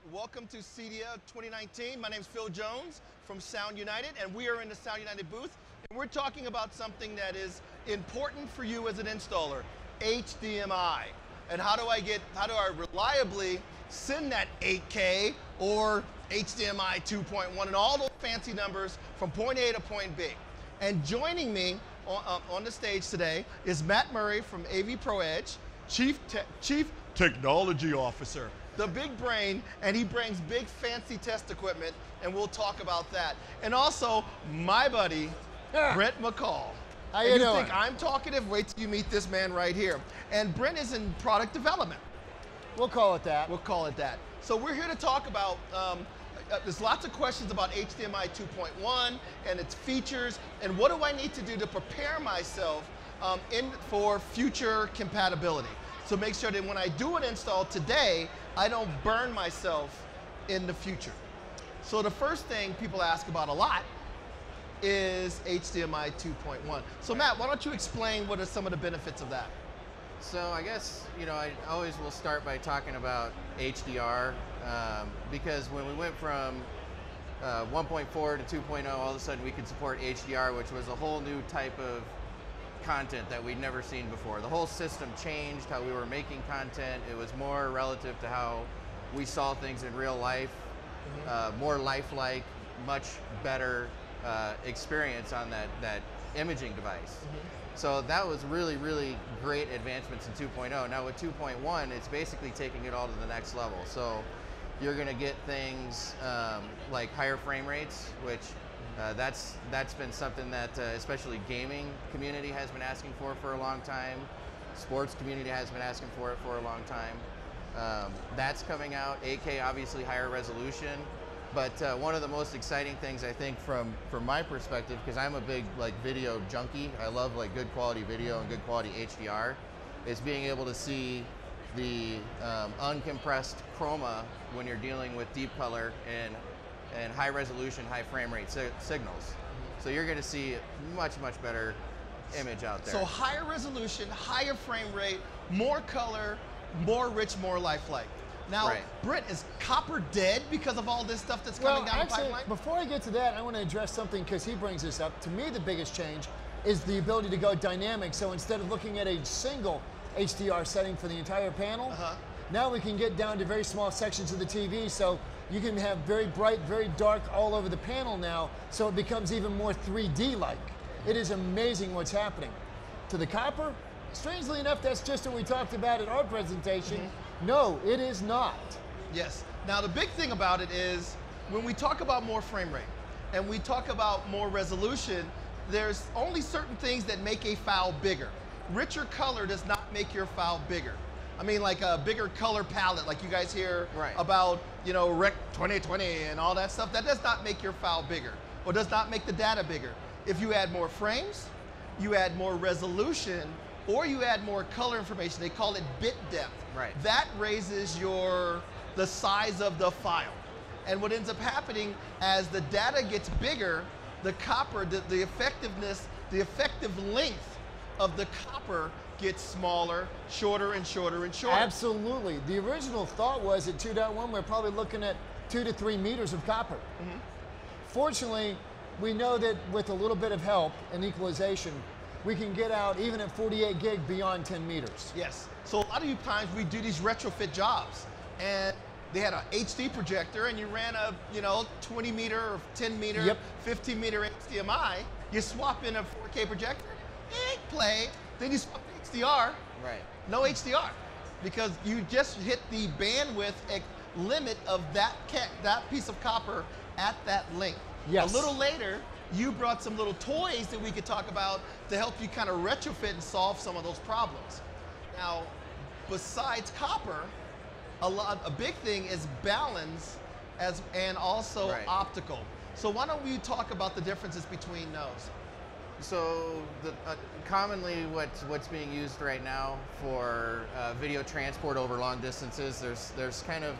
Welcome to CEDIA 2019. My name is Phil Jones from Sound United, and we are in the Sound United booth. And we're talking about something that is important for you as an installer, HDMI. And how do I reliably send that 8K or HDMI 2.1 and all those fancy numbers from point A to point B. And joining me on the stage today is Matt Murray from AV Pro Edge, Chief Technology Officer, the big brain, and he brings big fancy test equipment, and we'll talk about that. And also my buddy, Brent McCall. How you doing? Think I'm talkative? Wait till you meet this man right here. And Brent is in product development. We'll call it that. We'll call it that. So we're here to talk about, there's lots of questions about HDMI 2.1 and its features, and what do I need to do to prepare myself for future compatibility. So make sure that when I do an install today, I don't burn myself in the future. So the first thing people ask about a lot is HDMI 2.1. So Matt, why don't you explain what are some of the benefits of that? So I guess, I always will start by talking about HDR because when we went from 1.4 to 2.0, all of a sudden we could support HDR, which was a whole new type of content that we'd never seen before. The whole system changed how we were making content. It was more relative to how we saw things in real life, more lifelike, much better experience on that imaging device. So that was really, really great advancements in 2.0. Now with 2.1, it's basically taking it all to the next level. So you're gonna get things like higher frame rates, which that's been something that especially gaming community has been asking for a long time. Sports community has been asking for it for a long time. That's coming out. 8K, obviously higher resolution. But one of the most exciting things I think from my perspective, because I'm a big video junkie, I love good quality video and good quality HDR, is being able to see the uncompressed chroma when you're dealing with deep color and high resolution, high frame rate signals. So you're going to see much better image out there. So higher resolution, higher frame rate, more color, more rich, more lifelike. Now, Brent, is copper dead because of all this stuff that's coming down the pipeline? Before I get to that, I want to address something because he brings this up. To me, the biggest change is the ability to go dynamic. So instead of looking at a single HDR setting for the entire panel, now we can get down to very small sections of the TV. So you can have very bright, very dark all over the panel now, so it becomes even more 3D-like. It is amazing what's happening. To the copper, strangely enough, that's just what we talked about at our presentation. No, it is not. Yes. Now the big thing about it is when we talk about more frame rate and we talk about more resolution, there's only certain things that make a file bigger. Richer color does not make your file bigger. I mean, like a bigger color palette, like you guys hear about, Rec 2020 and all that stuff, that does not make your file bigger or does not make the data bigger. If you add more frames, you add more resolution, or you add more color information, they call it bit depth. That raises the size of the file. And what ends up happening as the data gets bigger, the copper, the effectiveness, the effective length of the copper gets smaller, shorter and shorter and shorter. Absolutely. The original thought was at 2.1, we're probably looking at 2 to 3 meters of copper. Fortunately, we know that with a little bit of help and equalization, we can get out even at 48 gig beyond 10 meters. Yes. So a lot of times we do these retrofit jobs, and they had an HD projector, and you ran a 20 meter or 10 meter, 15 meter HDMI. You swap in a 4K projector, play. Then you swap to HDR. No HDR, because you just hit the bandwidth limit of that piece of copper at that length. A little later, you brought some little toys that we could talk about to help you kind of retrofit and solve some of those problems. Now, besides copper, a big thing is balance and also optical. So why don't we talk about the differences between those? So commonly what's being used right now for video transport over long distances, there's kind of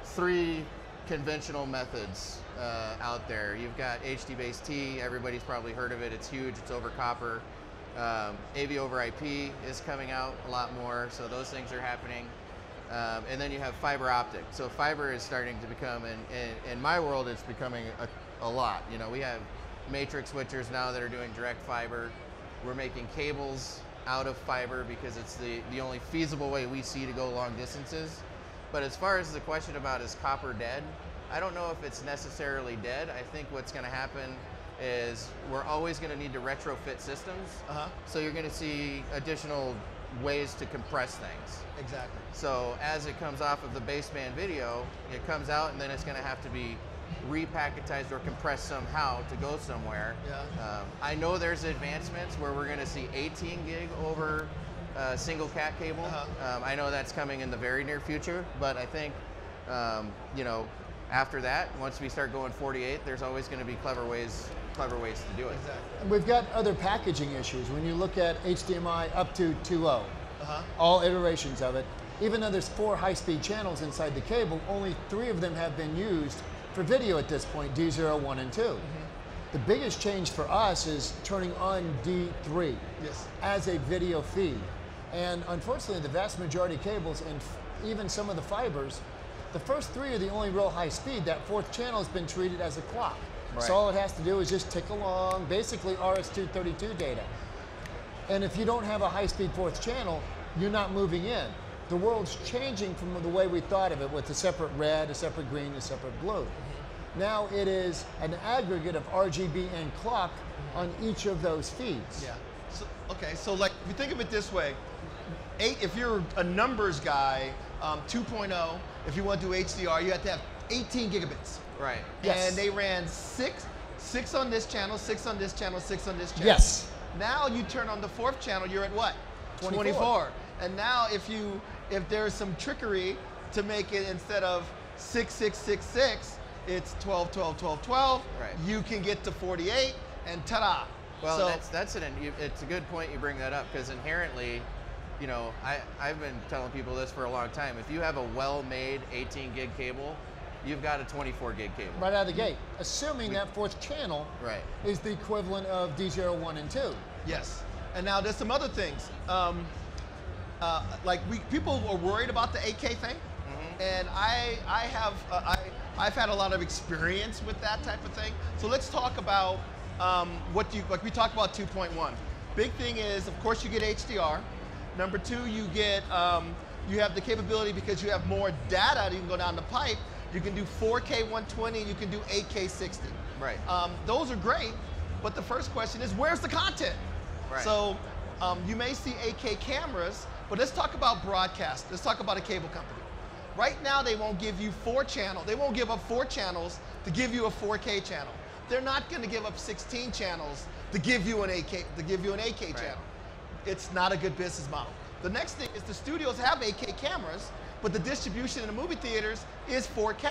3 conventional methods out there. You've got HD-Base-T, everybody's probably heard of it, it's huge, it's over copper. AV over IP is coming out a lot more, so those things are happening. And then you have fiber optic. So fiber is starting to become, in my world, it's becoming a lot. You know, we have matrix switchers now that are doing direct fiber. We're making cables out of fiber because it's the only feasible way we see to go long distances. But as far as the question about is copper dead, I don't know if it's necessarily dead. I think what's going to happen is we're always going to need to retrofit systems. So you're going to see additional ways to compress things. Exactly. So as it comes off of the baseband video, it comes out and then it's going to have to be repacketized or compressed somehow to go somewhere. Yeah. I know there's advancements where we're going to see 18 gig over single cat cable. I know that's coming in the very near future, but I think, you know, after that, once we start going 48, there's always going to be clever ways to do it. Exactly. And we've got other packaging issues. When you look at HDMI up to 2.0, all iterations of it, even though there's 4 high-speed channels inside the cable, only 3 of them have been used for video at this point, D0, 1, and 2. The biggest change for us is turning on D3 as a video feed. And unfortunately, the vast majority of cables and even some of the fibers, the first 3 are the only real high speed. That 4th channel has been treated as a clock. Right. So all it has to do is just tick along, basically RS-232 data. And if you don't have a high-speed 4th channel, you're not moving in. The world's changing from the way we thought of it with a separate red, a separate green, a separate blue. Now it is an aggregate of RGB and clock on each of those feeds. Yeah. So, okay, so like if you think of it this way, if you're a numbers guy, 2.0, if you want to do HDR, you have to have 18 gigabits. Right. Yes. And they ran six on this channel, 6 on this channel, 6 on this channel. Yes. Now you turn on the 4th channel, you're at what? 24. And now if there's some trickery to make it instead of 6, 6, 6, 6, it's 12, 12, 12, 12. Right. You can get to 48 and ta-da. Well, so, it's a good point you bring that up, because inherently, you know, I've been telling people this for a long time. If you have a well-made 18 gig cable, you've got a 24 gig cable. Right out of the gate, assuming that 4th channel is the equivalent of D0, 1, and 2. Yes. And now there's some other things. People are worried about the 8K thing, and I've had a lot of experience with that type of thing. So let's talk about we talked about 2.1. Big thing is, of course, you get HDR. Number 2, you get you have the capability, because you have more data. You can go down the pipe. You can do 4K 120. You can do 8K 60. Right. Those are great, but the first question is, where's the content? Right. So you may see 8K cameras, but let's talk about broadcast. Let's talk about a cable company. Right now, they won't give you 4 channels. They won't give up 4 channels to give you a 4K channel. They're not going to give up 16 channels to give you an 8K channel. It's not a good business model. The next thing is the studios have 8K cameras, but the distribution in the movie theaters is 4K.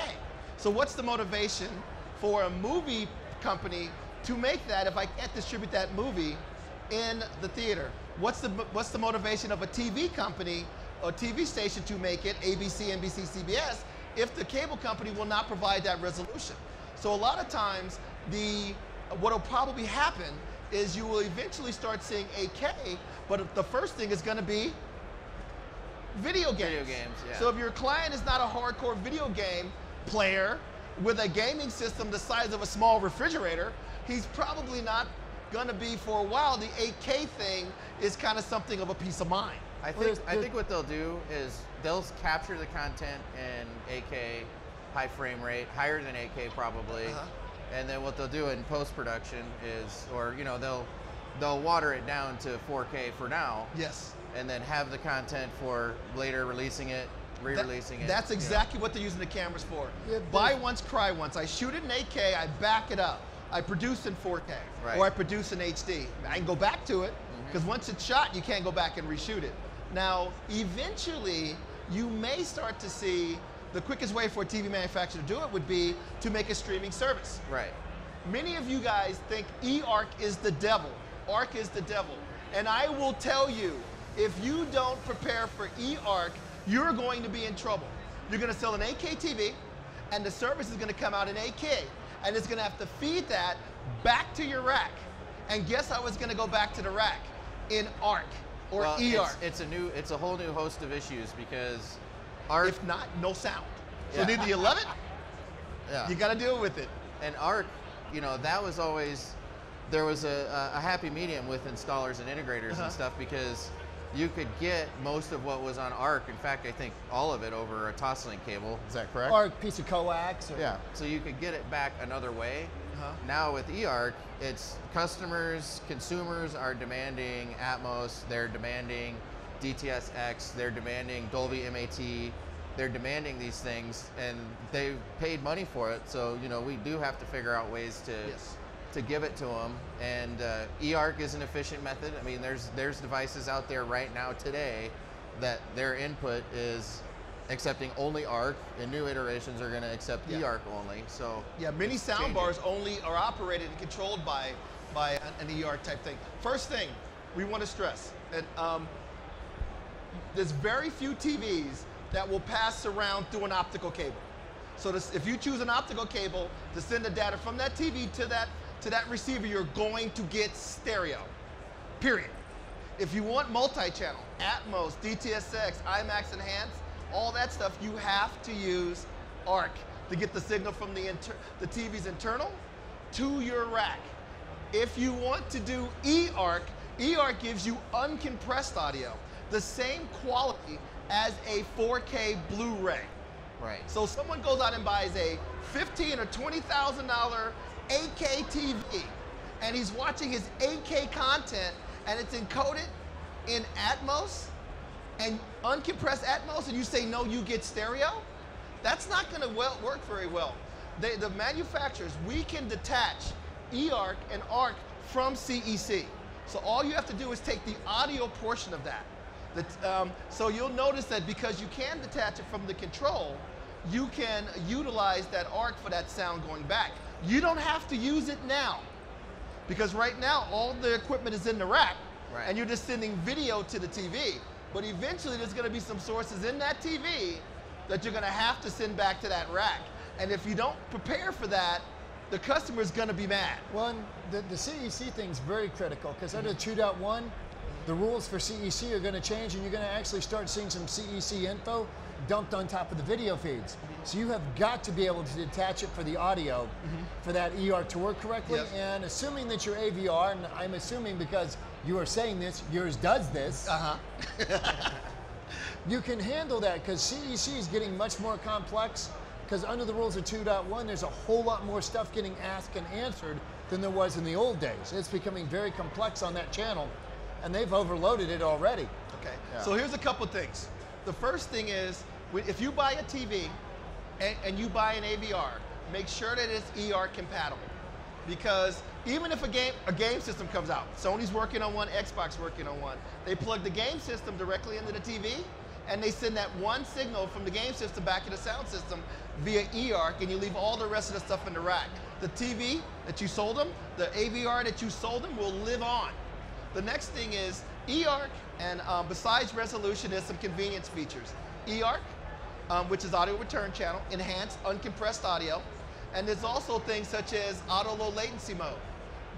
So what's the motivation for a movie company to make that if I can't distribute that movie in the theater? What's the motivation of a TV company or TV station to make it, ABC, NBC, CBS, if the cable company will not provide that resolution? So a lot of times, what will probably happen is you will eventually start seeing 8K, but the first thing is going to be video games. Video games, yeah. So if your client is not a hardcore video game player with a gaming system the size of a small refrigerator, he's probably not going to be for a while. The 8K thing is kind of something of a peace of mind. I think what they'll do is they'll capture the content in 8K, high frame rate, higher than 8K probably, and then what they'll do in post-production is, they'll water it down to 4K for now. Yes. And then have the content for later releasing it, re-releasing it. That's exactly what they're using the cameras for. Buy once, cry once. I shoot it in 8K, I back it up. I produce in 4K, or I produce in HD. I can go back to it, because once it's shot, you can't go back and reshoot it. Now, eventually, you may start to see the quickest way for a TV manufacturer to do it would be to make a streaming service. Right. Many of you guys think eARC is the devil. ARC is the devil. And I will tell you, if you don't prepare for eARC, you're going to be in trouble. You're going to sell an 8K TV, and the service is going to come out in 8K, and it's going to have to feed that back to your rack. And guess how it's going to go back to the rack? In ARC or eARC. It's a whole new host of issues, because ARC, If not, no sound. So Yeah. either you love it, yeah. you got to deal with it. And ARC, you know, that was always, there was a happy medium with installers and integrators and stuff, because you could get most of what was on ARC. In fact, I think all of it over a Toslink cable. Is that correct? Or a piece of coax. Or, Yeah. So you could get it back another way. Now with eARC, it's customers, consumers are demanding Atmos, they're demanding DTS:X, they're demanding Dolby MAT, they're demanding these things, and they paid money for it. So, you know, we do have to figure out ways to give it to them. And eARC is an efficient method. I mean, there's devices out there right now today that their input is accepting only ARC, and new iterations are going to accept eARC only. So yeah, many sound bars only are operated and controlled by an eARC type thing. First thing we want to stress, and there's very few TVs that will pass around through an optical cable. So if you choose an optical cable to send the data from that TV to that receiver, you're going to get stereo, period. If you want multi-channel, Atmos, DTS:X, IMAX Enhanced, all that stuff, you have to use ARC to get the signal from the TV's internal to your rack. If you want to do eARC, eARC gives you uncompressed audio, the same quality as a 4K Blu-ray. right. So someone goes out and buys a $15,000 or $20,000 8K TV, and he's watching his 8K content, and it's encoded in Atmos and uncompressed Atmos, and you say, no, you get stereo? That's not gonna work very well. The manufacturers, we can detach eARC and ARC from CEC. So all you have to do is take the audio portion of that. So you'll notice that because you can detach it from the control, you can utilize that ARC for that sound going back. You don't have to use it now, because right now all the equipment is in the rack, and you're just sending video to the TV. But eventually there's gonna be some sources in that TV that you're gonna have to send back to that rack. And if you don't prepare for that, the customer is gonna be mad. Well, and the CEC thing's very critical, because under 2.1, the rules for CEC are gonna change, and you're gonna actually start seeing some CEC info dumped on top of the video feeds. So you have got to be able to detach it for the audio for that eARC to work correctly. Yes. And assuming that your AVR, and I'm assuming because you are saying this, yours does this, you can handle that, because CEC is getting much more complex, because under the rules of 2.1, there's a whole lot more stuff getting asked and answered than there was in the old days. It's becoming very complex on that channel, and they've overloaded it already. Okay, so here's a couple things. The first thing is, if you buy a TV and you buy an AVR, make sure that it's eARC compatible. Because even if a game system comes out, Sony's working on one, Xbox working on one, they plug the game system directly into the TV, and they send that one signal from the game system back to the sound system via eARC, and you leave all the rest of the stuff in the rack. The TV that you sold them, the AVR that you sold them, will live on. The next thing is eARC, and besides resolution, there's some convenience features. eARC, which is audio return channel, enhanced uncompressed audio, and there's also things such as auto low latency mode.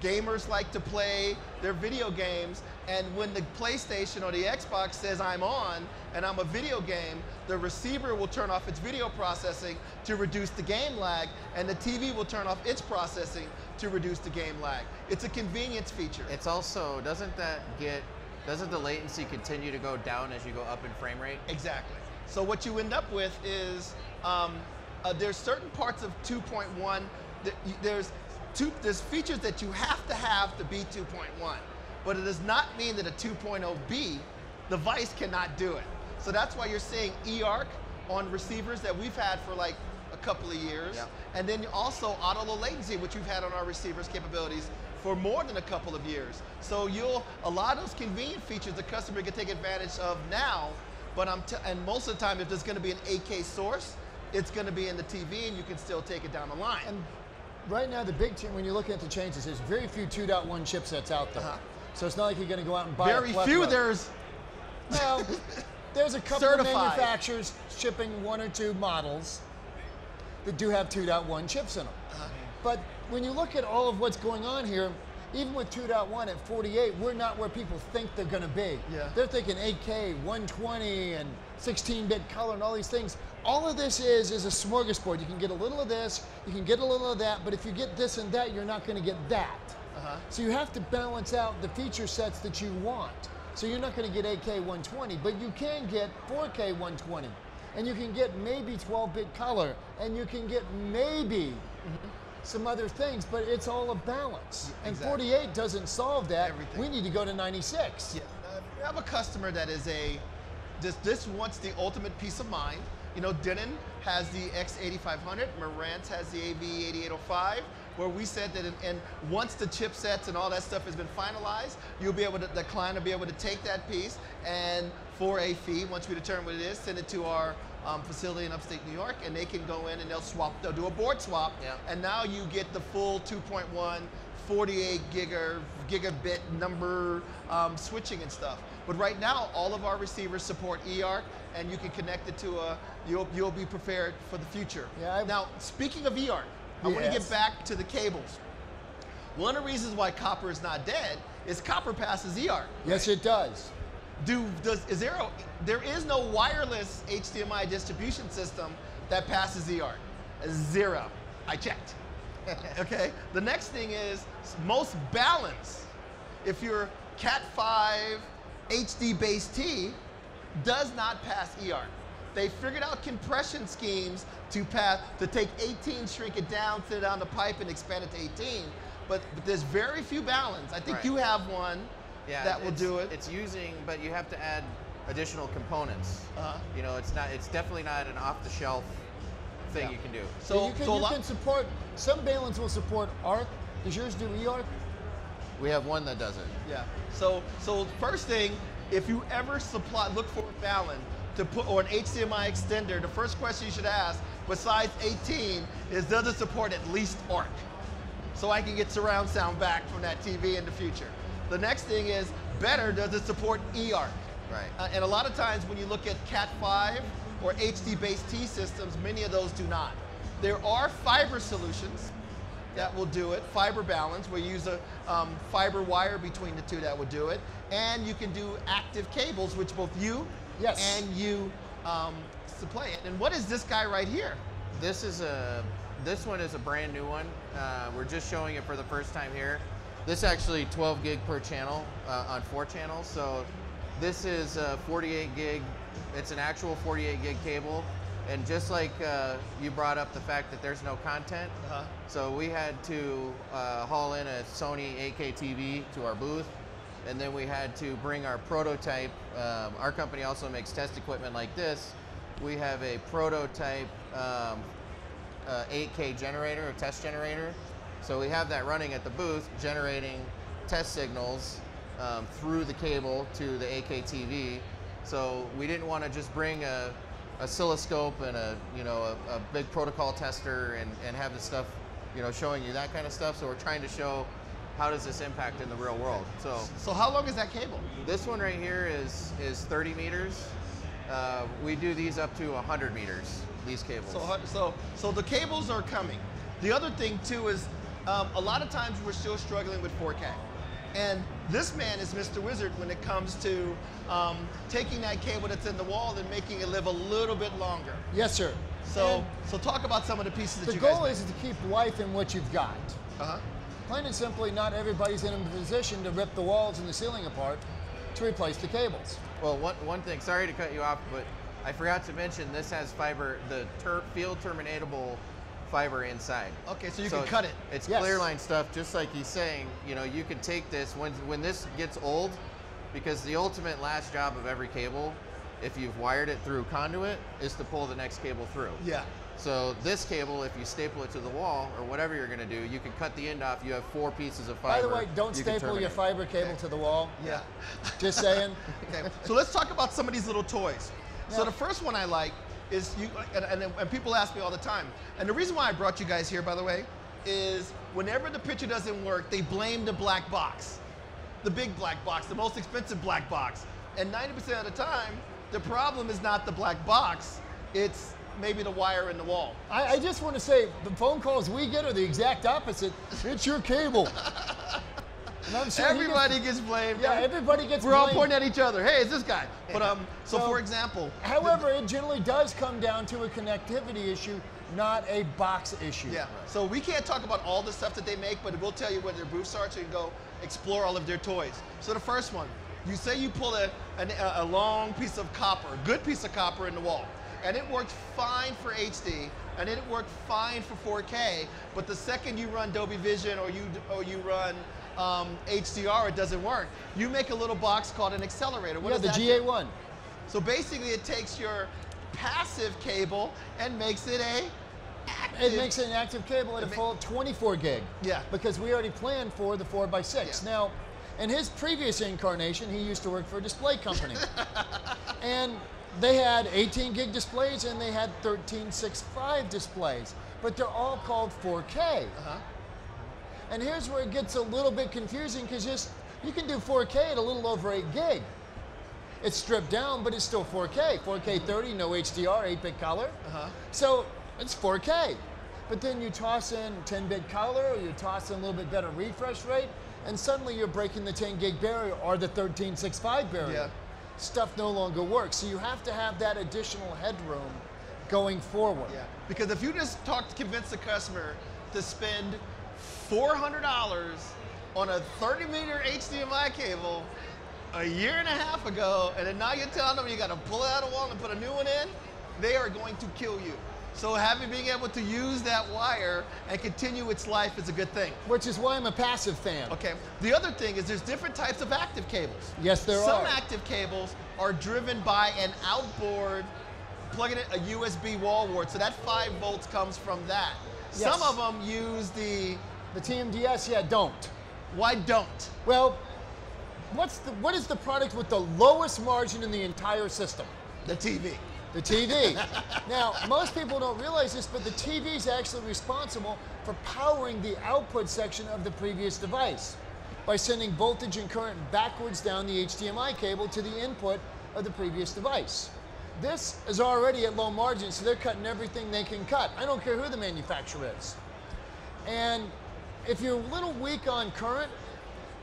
Gamers like to play their video games, and when the PlayStation or the Xbox says I'm on and I'm a video game, the receiver will turn off its video processing to reduce the game lag, and the TV will turn off its processing to reduce the game lag. It's a convenience feature. It's also, doesn't the latency continue to go down as you go up in frame rate? Exactly. So what you end up with is there's certain parts of 2.1, there's features that you have to be 2.1, but it does not mean that a 2.0B device cannot do it. So that's why you're seeing eARC on receivers that we've had for like a couple of years, and then also auto low latency, which we've had on our receivers capabilities for more than a couple of years. So a lot of those convenient features the customer can take advantage of now, but and most of the time, if there's going to be an 8K source, it's going to be in the TV, and you can still take it down the line. And right now, the big when you're looking at the changes, there's very few 2.1 chipsets out there. So it's not like you're going to go out and buy very few. There's well, there's a couple of manufacturers shipping 1 or 2 models that do have 2.1 chips in them. But when you look at all of what's going on here, even with 2.1 at 48, we're not where people think they're going to be. Yeah. They're thinking 8K, 120, and 16-bit color and all these things. All of this is a smorgasbord. You can get a little of this, you can get a little of that, but if you get this and that, you're not going to get that. So you have to balance out the feature sets that you want. So you're not going to get 8K 120, but you can get 4K 120. And you can get maybe 12-bit color, and you can get maybe some other things, but it's all a balance. And Exactly. 48 doesn't solve that. Everything. We need to go to 96. Yeah. We have a customer that is this wants the ultimate peace of mind. You know, Denon has the X8500, Marantz has the AV8805, where we said that and once the chipsets and all that stuff has been finalized, you'll be able to, the client will be able to take that piece and for a fee, once we determine what it is, send it to our facility in upstate New York, and they can go in and they'll do a board swap, and now you get the full 2.1, 48 gigabit number switching and stuff. But right now, all of our receivers support eARC, and you can connect it to you'll be prepared for the future. Yeah, now, speaking of eARC, I want to get Yes. back to the cables. One of the reasons why copper is not dead is copper passes eARC. Yes, it does. There is no wireless HDMI distribution system that passes eARC. Zero. I checked. Okay. The next thing is most balance. If you're Cat5 HD base T, does not pass eARC. They figured out compression schemes to take 18, shrink it down, send it down the pipe, and expand it to 18. But there's very few balance. I think Right. you have one that will do it. It's using, but you have to add additional components. You know, it's definitely not an off-the-shelf thing you can do. So you can support, some balance will support ARC. Does yours do eARC? We have one that does it. Yeah. So first thing, if you ever look for a balance to put or an HDMI extender, the first question you should ask, besides 18, is does it support at least ARC? So I can get surround sound back from that TV in the future. The next thing is, better, does it support eARC? Right. And a lot of times when you look at Cat5 or HD-based T systems, many of those do not. There are fiber solutions that will do it, fiber balance, where you use a fiber wire between the two that will do it. And you can do active cables, which both you and you supply it. And what is this guy right here? This one is a brand new one. We're just showing it for the first time here. This actually 12 gig per channel on 4 channels. So this is 48 gig. It's an actual 48 gig cable. And just like you brought up the fact that there's no content, so we had to haul in a Sony 8K TV to our booth, and then we had to bring our prototype. Our company also makes test equipment like this. We have a prototype 8K generator, a test generator. So we have that running at the booth, generating test signals through the cable to the 8K TV. So we didn't want to just bring a oscilloscope and a big protocol tester and have the stuff, showing you that kind of stuff. So we're trying to show how does this impact in the real world. So how long is that cable? This one right here is 30 meters. We do these up to 100 meters, these cables. So the cables are coming. The other thing too is a lot of times we're still struggling with 4K. And this man is Mr. Wizard when it comes to taking that cable that's in the wall and making it live a little bit longer. Yes, sir. So talk about some of the pieces that the you guys goal make. is to keep life in what you've got. Plain and simply, not everybody's in a position to rip the walls and the ceiling apart to replace the cables. Well, one thing, sorry to cut you off, but I forgot to mention this has fiber, the field terminatable fiber inside. Okay, so you can cut it. It's clear line stuff, just like he's saying. You can take this when this gets old, because the ultimate last job of every cable, if you've wired it through conduit, is to pull the next cable through. Yeah. So this cable, if you staple it to the wall or whatever you're going to do, you can cut the end off. You have 4 pieces of fiber. By the way, don't staple your fiber cable to the wall. Yeah. Just saying. Okay. So let's talk about some of these little toys. So the first one I like is and people ask me all the time. And the reason why I brought you guys here, by the way, is whenever the picture doesn't work, they blame the black box, the big black box, the most expensive black box. And 90% of the time, the problem is not the black box, it's maybe the wire in the wall. I just want to say, the phone calls we get are the exact opposite. It's your cable. And I'm sure Everybody gets blamed. Yeah, everybody gets We're blamed. all pointing at each other. Hey, it's this guy. But so for example. However, it generally does come down to a connectivity issue, not a box issue. Yeah. So we can't talk about all the stuff that they make, but we'll tell you where their booths are so you can go explore all of their toys. So the first one, you say you pull a long piece of copper, a good piece of copper in the wall, and it worked fine for HD, and it worked fine for 4K, but the second you run Dolby Vision or you run HDR, it doesn't work. You make a little box called an accelerator. What Yeah, is the that? GA1. So basically it takes your passive cable and makes it a It makes it an active cable at a full 24 gig. Yeah. Because we already planned for the 4x6. Yeah. Now, in his previous incarnation, he used to work for a display company. And they had 18 gig displays and they had 13.65 displays. But they're all called 4K. And here's where it gets a little bit confusing because you can do 4K at a little over 8 gig. It's stripped down, but it's still 4K. 4K 30, no HDR, 8-bit color. So it's 4K. But then you toss in 10-bit color, or you toss in a little bit better refresh rate, and suddenly you're breaking the 10 gig barrier or the 13.65 barrier. Yeah. Stuff no longer works. So you have to have that additional headroom going forward. Yeah. Because if you just convince the customer to spend $400 on a 30-meter HDMI cable a year and a half ago, and then now you're telling them you got to pull it out of the wall and put a new one in, they are going to kill you. So being able to use that wire and continue its life is a good thing. Which is why I'm a passive fan. Okay. The other thing is there's different types of active cables. Yes, there are. Some active cables are driven by an outboard, plugging in a USB wall wart. So that 5 volts comes from that. Yes. Some of them use the TMDS, yeah, don't. Why don't? Well, what is the product with the lowest margin in the entire system? The TV. The TV. Now, most people don't realize this, but the TV is actually responsible for powering the output section of the previous device by sending voltage and current backwards down the HDMI cable to the input of the previous device. This is already at low margin, so they're cutting everything they can cut. I don't care who the manufacturer is. And if you're a little weak on current,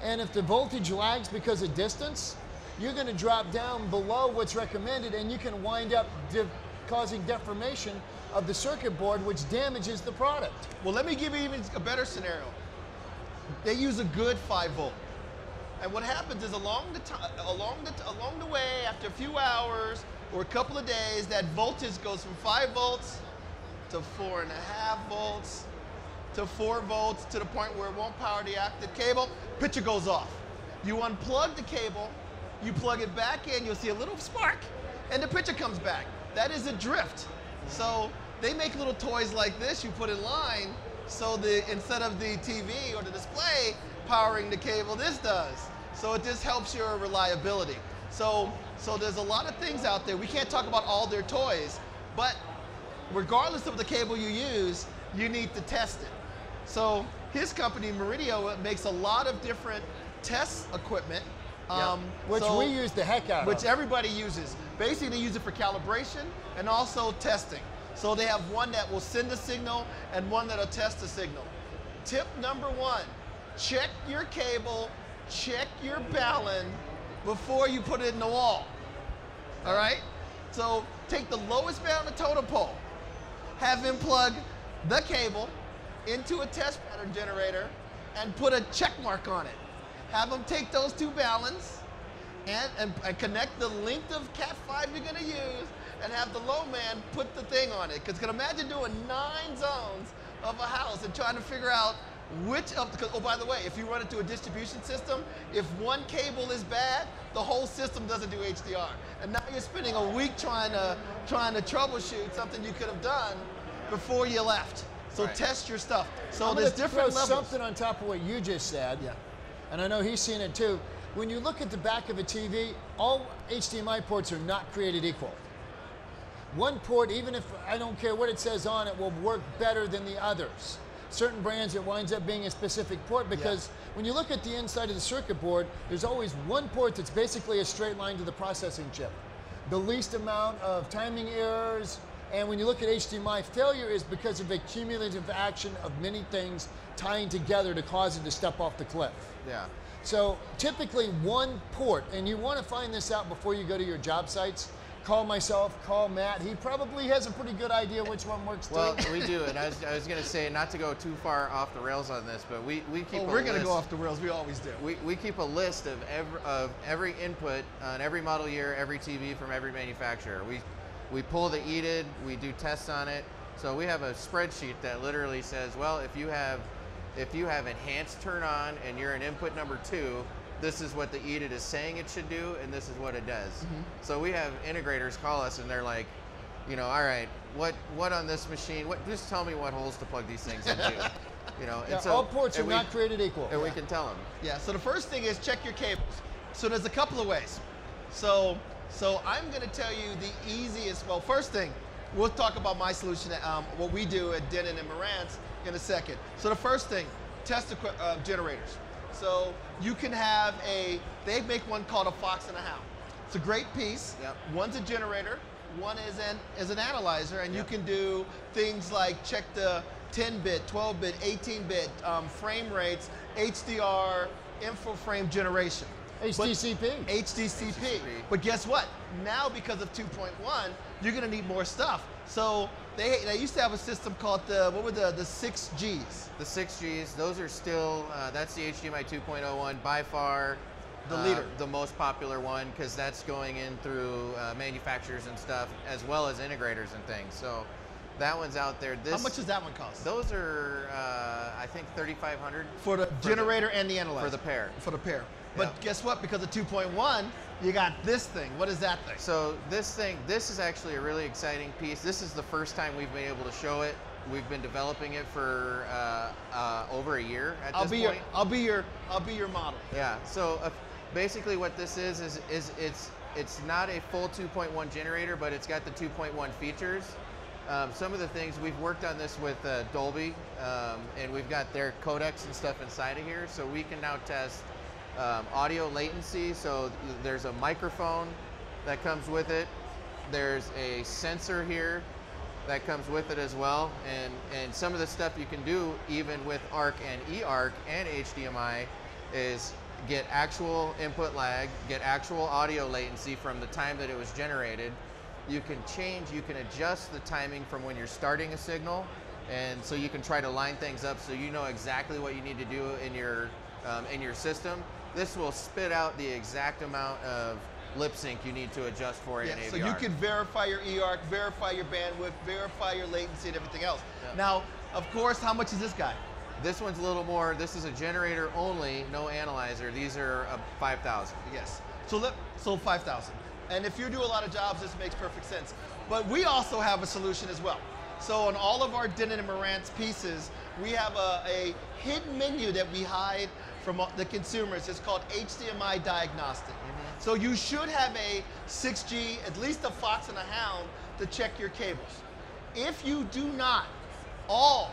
and if the voltage lags because of distance, you're going to drop down below what's recommended, and you can wind up causing deformation of the circuit board, which damages the product. Well, let me give you even a better scenario. They use a good 5 volt. And what happens is along the way, after a few hours or a couple of days, that voltage goes from 5 volts to 4.5 volts to 4 volts to the point where it won't power the active cable. Picture goes off. You unplug the cable, you plug it back in, you'll see a little spark, and the picture comes back. That is a drift. So they make little toys like this you put in line, so instead of the TV or the display powering the cable, this does. So it just helps your reliability. So there's a lot of things out there. We can't talk about all their toys, but regardless of the cable you use, you need to test it. So his company, Meridio, makes a lot of different test equipment. Which we use the heck out of. Which everybody uses. Basically, they use it for calibration and also testing. So they have one that will send a signal and one that'll test the signal. Tip number 1, check your cable, check your balun before you put it in the wall. All right? So take the lowest bound of the totem pole, have him plug the cable into a test pattern generator and put a check mark on it. Have them take those 2 baluns and connect the length of Cat5 you're going to use, and have the low man put the thing on it. Because imagine doing 9 zones of a house and trying to figure out which of the, oh, by the way, if you run it through a distribution system, if one cable is bad, the whole system doesn't do HDR. And now you're spending a week trying to troubleshoot something you could have done before you left. So test your stuff. So there's different levels. Something on top of what you just said. Yeah. And I know he's seen it too. When you look at the back of a TV, all HDMI ports are not created equal. One port, even if I don't care what it says on it, will work better than the others. Certain brands, it winds up being a specific port because when you look at the inside of the circuit board, there's always one port that's basically a straight line to the processing chip. The least amount of timing errors And when you look at HDMI, failure is because of a cumulative action of many things tying together to cause it to step off the cliff. Yeah. So typically one port, and you want to find this out before you go to your job sites. Call myself, call Matt. He probably has a pretty good idea which one works too. Well, we do, and I was going to say, not to go too far off the rails on this, but we keep we're going to go off the rails. We always do. We keep a list of every input on every model year, every TV from every manufacturer. We pull the EDID, we do tests on it. So we have a spreadsheet that literally says, well, if you have enhanced turn on and you're in input number 2, this is what the EDID is saying it should do, and this is what it does. So we have integrators call us, and they're like, you know, all right, what on this machine? Just tell me what holes to plug these things into. You know, yeah, and so, all ports are not created equal. And we can tell them. Yeah. So the first thing is check your cables. So there's a couple of ways. So I'm going to tell you the easiest. Well, first thing, we'll talk about my solution, what we do at Denon and Marantz in a second. So the first thing, test generators. So you can have they make one called a Fox and a Hound. It's a great piece. Yep. One's a generator, one is an analyzer, and Yep. you can do things like check the 10-bit, 12-bit, 18-bit frame rates, HDR, info frame generation. HDCP. HDCP. But guess what? Now because of 2.1, you're going to need more stuff. So they used to have a system called the 6Gs. The 6Gs, those are still, that's the HDMI 2.01 by far The leader. the most popular one, because that's going in through manufacturers and stuff, as well as integrators and things. So that one's out there. How much does that one cost? Those are, I think, $3,500 for the generator and the analyzer. for the pair. For the pair. But Yeah. guess what? Because of 2.1, you got this thing. What is that thing? So this is actually a really exciting piece. This is the first time we've been able to show it. We've been developing it for over a year at this point. I'll be your model. Yeah. So basically, what this is it's not a full 2.1 generator, but it's got the 2.1 features. Some of the things we've worked on this with Dolby, and we've got their codecs and stuff inside of here, so we can now test audio latency. So there's a microphone that comes with it. There's a sensor here that comes with it as well, and some of the stuff you can do even with ARC and eARC and HDMI is get actual input lag, get actual audio latency from the time that it was generated. You can adjust the timing from when you're starting a signal, and so you can try to line things up so you know exactly what you need to do in your system. This will spit out the exact amount of lip sync you need to adjust for it in AVR. So you can verify your eARC, verify your bandwidth, verify your latency and everything else. Yeah. Now, of course, how much is this guy? This one's a little more, this is a generator only, no analyzer. These are 5,000. Yes. So 5,000. And if you do a lot of jobs, this makes perfect sense. But we also have a solution as well. So on all of our Denon and Marantz pieces, we have a hidden menu that we hide from the consumers. It's called HDMI Diagnostic. So you should have a 6G, at least a Fox and a Hound, to check your cables. If you do not, all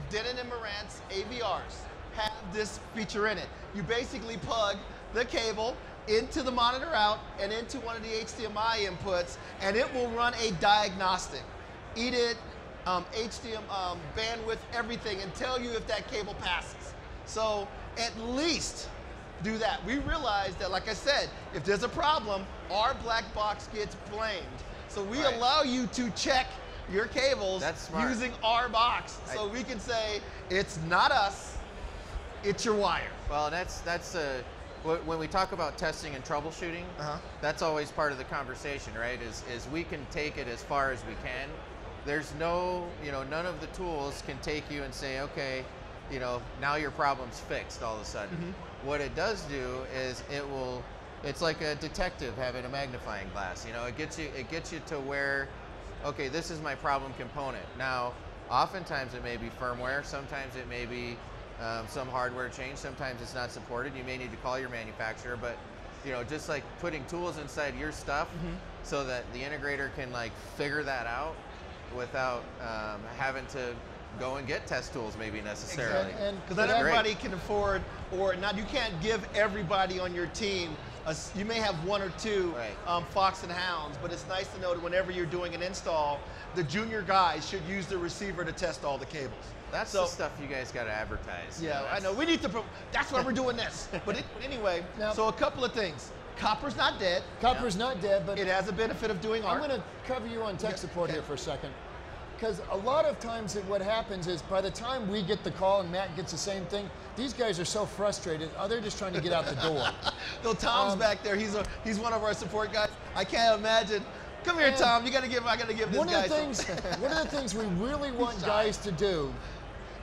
Denon and Marantz AVRs have this feature in it. You basically plug the cable into the monitor out and into one of the HDMI inputs, and it will run a diagnostic. EDID, HDMI, bandwidth, everything, and tell you if that cable passes. So at least do that. We realize that, like I said, if there's a problem, our black box gets blamed. So we allow you to check your cables using our box. So we can say, it's not us, it's your wire. Well, that's when we talk about testing and troubleshooting, that's always part of the conversation, right? Is we can take it as far as we can. There's no, none of the tools can take you and say, okay, now your problem's fixed all of a sudden. What it does do is it's like a detective having a magnifying glass. It gets you to where, okay, this is my problem component. Now, oftentimes it may be firmware, sometimes it may be some hardware change, sometimes it's not supported. You may need to call your manufacturer, but just like putting tools inside your stuff so that the integrator can figure that out without having to go and get test tools maybe necessarily. Because not everybody can afford, or not, you can't give everybody on your team you may have one or two Right. Fox and Hounds, but it's nice to know that whenever you're doing an install, the junior guys should use the receiver to test all the cables. That's the stuff you guys got to advertise. Yeah, I That's- know. We need to. That's why we're doing this. But anyway, Now- so a couple of things. Copper's not dead. Copper's not dead, but It has a benefit of doing I'm art. going to cover you on tech Yeah, support okay. here for a second. Because a lot of times what happens is by the time we get the call and Matt gets the same thing, these guys are so frustrated. Oh, they're just trying to get out the door. Though Tom's back there, he's one of our support guys. I can't imagine. Come here, And Tom. I gotta give this One guy of the things, one of the things we really want shy. guys to do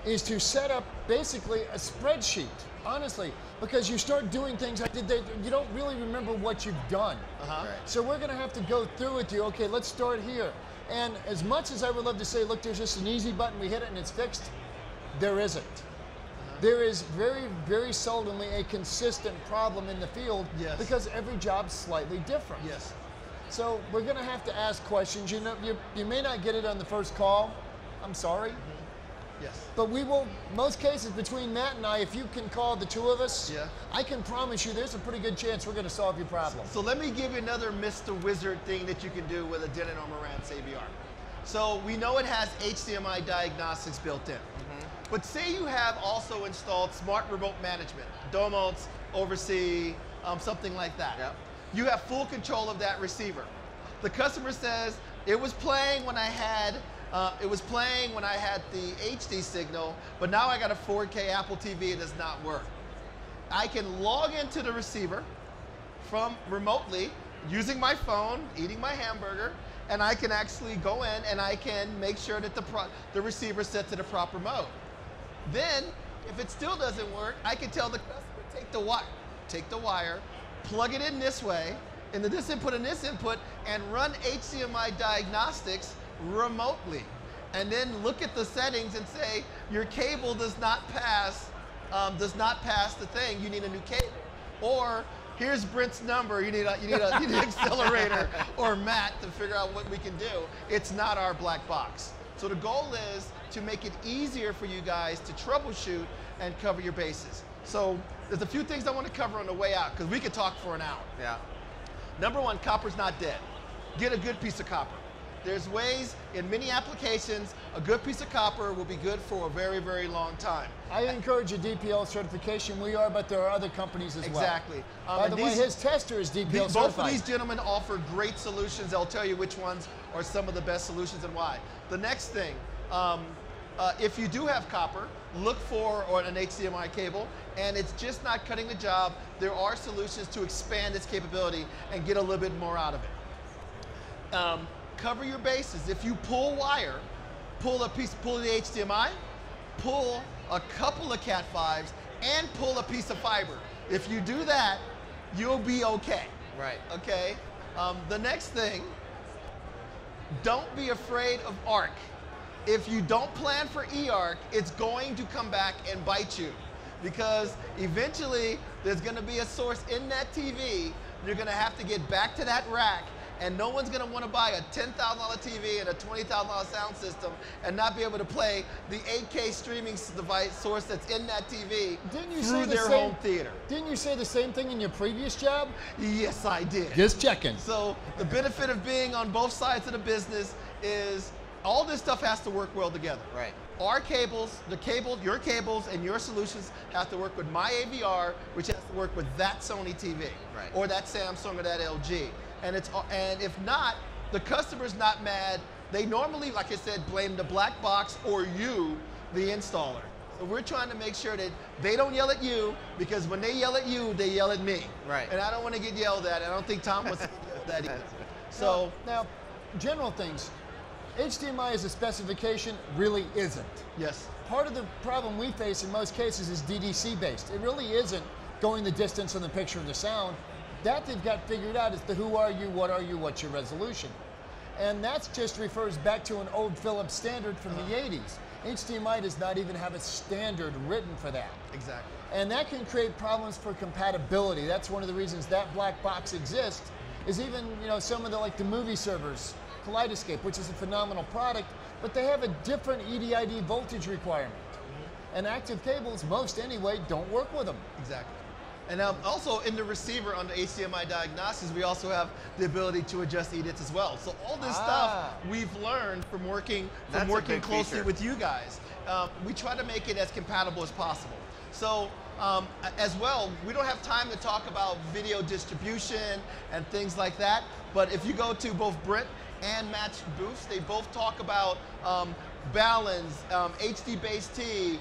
is to set up basically a spreadsheet. Honestly, because you start doing things like you don't really remember what you've done. Uh-huh. Right. So we're going to have to go through with you. Okay, let's start here. And as much as I would love to say, look, there's just an easy button, we hit it and it's fixed, there isn't. There is very, very seldomly a consistent problem in the field Yes. because every job's slightly different. Yes. So we're going to have to ask questions. You know, you may not get it on the first call. I'm sorry. Yes. But we will, most cases between Matt and I, if you can call the two of us, Yeah. I can promise you there's a pretty good chance we're going to solve your problem. So let me give you another Mr. Wizard thing that you can do with a Denon or Marantz AVR. So we know it has HDMI diagnostics built in. But say you have also installed smart remote management, Domotz, Oversee, something like that. Yep. You have full control of that receiver. The customer says, it was playing when I had the HD signal, but now I got a 4K Apple TV, it does not work. I can log into the receiver from remotely using my phone, eating my hamburger, and I can actually go in and I can make sure that the receiver is set to the proper mode. Then, if it still doesn't work, I can tell the customer, take the wire, plug it in this way, into this input and this input, and run HDMI diagnostics remotely. And then look at the settings and say, your cable does not pass the thing, you need a new cable. Or, here's Brent's number, you need an accelerator, or Matt to figure out what we can do. It's not our black box. So the goal is to make it easier for you guys to troubleshoot and cover your bases. So there's a few things I want to cover on the way out, because we could talk for an hour. Yeah. Number one, copper's not dead. Get a good piece of copper. There's ways, in many applications, a good piece of copper will be good for a very, very long time. I encourage a DPL certification. We are, but there are other companies as well. Exactly. By And the way, his tester is DPL certified. both of these gentlemen offer great solutions. They'll tell you which ones are some of the best solutions and why. The next thing, if you do have copper, look for an HDMI cable, and it's just not cutting the job. There are solutions to expand its capability and get a little bit more out of it. Cover your bases. If you pull wire, pull the HDMI, pull a couple of Cat 5s, and pull a piece of fiber. If you do that, you'll be okay. Right. Okay? The next thing, don't be afraid of ARC. If you don't plan for eARC, it's going to come back and bite you, because eventually there's going to be a source in that TV. You're going to have to get back to that rack, and no one's going to want to buy a $10,000 TV and a $20,000 sound system and not be able to play the 8K streaming device source that's in that TV through their home theater. Didn't you say the same thing in your previous job? Yes, I did. Just checking. So the benefit of being on both sides of the business is all this stuff has to work well together. Right. Our cables, your cables and your solutions have to work with my AVR, which has to work with that Sony TV, Right. or that Samsung or that LG. And if not, the customer's not mad. They normally, like I said, blame the black box or you, the installer. So we're trying to make sure that they don't yell at you, because when they yell at you, they yell at me. Right. And I don't want to get yelled at. I don't think Tom wants to get yelled at either. So now, general things. HDMI as a specification really isn't. yes. Part of the problem we face in most cases is DDC based. It really isn't going the distance on the picture and the sound. That they've got figured out is the who are you, what's your resolution. And that just refers back to an old Philips standard from the 80s. HDMI does not even have a standard written for that. Exactly. And that can create problems for compatibility. That's one of the reasons that black box exists, is even, some of the movie servers, Kaleidoscape, which is a phenomenal product, but they have a different EDID voltage requirement. And active cables, most anyway, don't work with them. Exactly. And also in the receiver under HDMI Diagnostics, we also have the ability to adjust EDITs as well. So all this stuff we've learned from working closely feature. with you guys. We try to make it as compatible as possible. So as well, we don't have time to talk about video distribution and things like that, but if you go to both Brent and Matt's booths, they both talk about balance, HD base T,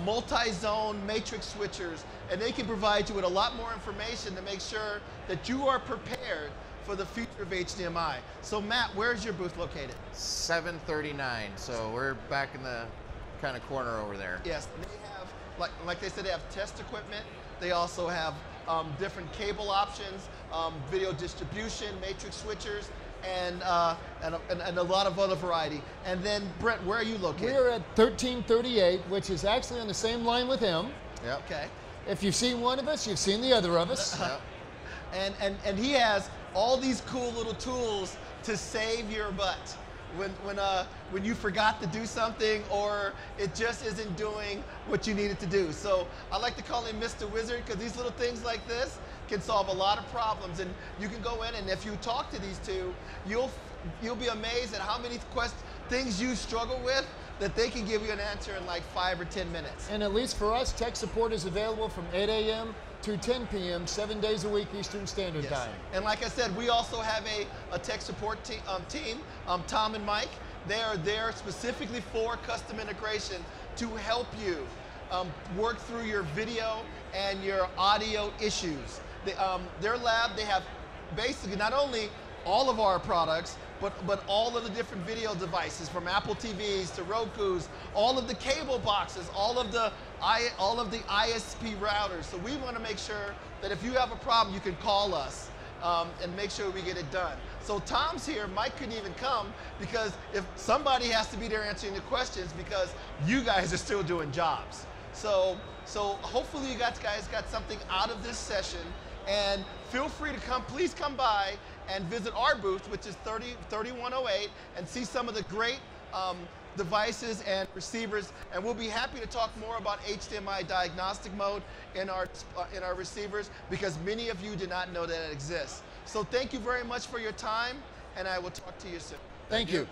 multi-zone matrix switchers, and they can provide you with a lot more information to make sure that you are prepared for the future of HDMI. So Matt, where's your booth located? 739, so we're back in the kind of corner over there. Yes, and they have, like they said, they have test equipment. They also have different cable options, video distribution, matrix switchers, and a lot of other variety. And then Brent, where are you located? We're at 1338, which is actually on the same line with him. Yep. Okay. If you've seen one of us, you've seen the other of us. Yep. And he has all these cool little tools to save your butt when you forgot to do something or it just isn't doing what you need it to do. So I like to call him Mr. Wizard because these little things like this can solve a lot of problems, and you can go in and if you talk to these two, you'll be amazed at how many things you struggle with that they can give you an answer in like 5 or 10 minutes. And at least for us, tech support is available from 8 a.m. to 10 p.m., 7 days a week, Eastern Standard Time. And like I said, we also have a tech support team, Tom and Mike. They are there specifically for custom integration to help you work through your video and your audio issues. Their lab, they have basically not only all of our products, but all of the different video devices, from Apple TVs to Roku's, all of the cable boxes, all of the ISP routers. So we want to make sure that if you have a problem, you can call us and make sure we get it done. So Tom's here, Mike couldn't even come because if somebody has to be there answering the questions because you guys are still doing jobs. So hopefully you guys got something out of this session, and feel free to please come by and visit our booth, which is 3108, and see some of the great devices and receivers, and we'll be happy to talk more about HDMI diagnostic mode in our receivers because many of you did not know that it exists. So thank you very much for your time, and I will talk to you soon. Thank you.